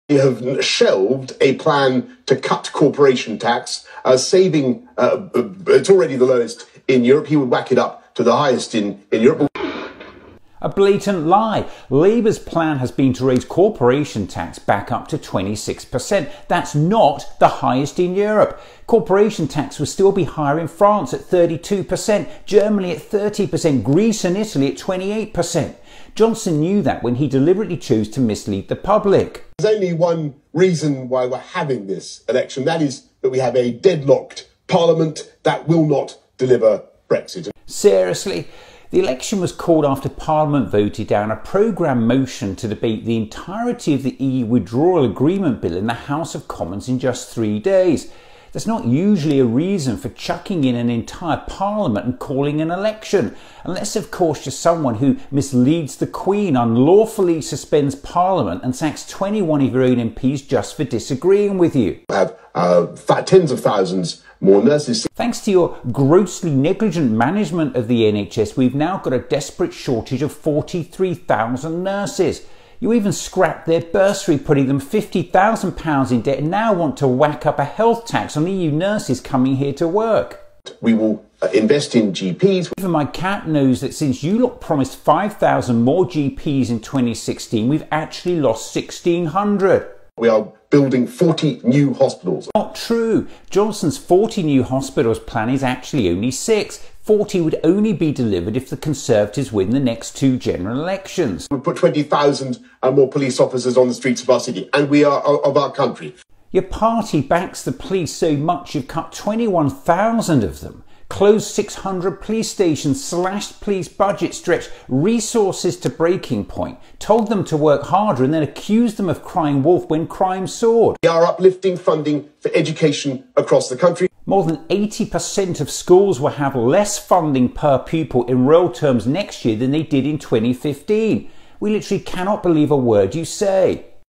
We have shelved a plan to cut corporation tax, saving, it's already the lowest in Europe. He would whack it up to the highest in Europe. A blatant lie. Labour's plan has been to raise corporation tax back up to 26%. That's not the highest in Europe. Corporation tax will still be higher in France at 32%, Germany at 30%, Greece and Italy at 28%. Johnson knew that when he deliberately chose to mislead the public. There's only one reason why we're having this election. That is that we have a deadlocked parliament that will not deliver Brexit. Seriously? The election was called after Parliament voted down a programme motion to debate the entirety of the EU withdrawal agreement bill in the House of Commons in just 3 days. There's not usually a reason for chucking in an entire parliament and calling an election, unless of course you're someone who misleads the Queen, unlawfully suspends Parliament and sacks 21 of your own MPs just for disagreeing with you. We have tens of thousands more nurses. Thanks to your grossly negligent management of the NHS, we've now got a desperate shortage of 43,000 nurses. You even scrapped their bursary, putting them £50,000 in debt, and now want to whack up a health tax on EU nurses coming here to work. We will invest in GPs. Even my cat knows that since you lot promised 5,000 more GPs in 2016, we've actually lost 1,600. We are building 40 new hospitals. Not true. Johnson's 40 new hospitals plan is actually only 6. 40 would only be delivered if the Conservatives win the next 2 general elections. We put 20,000 more police officers on the streets of our city, and we are of our country. Your party backs the police so much you've cut 21,000 of them, closed 600 police stations, slashed police budget, stretched resources to breaking point, told them to work harder and then accused them of crying wolf when crime soared. We are uplifting funding for education across the country. More than 80% of schools will have less funding per pupil in real terms next year than they did in 2015. We literally cannot believe a word you say.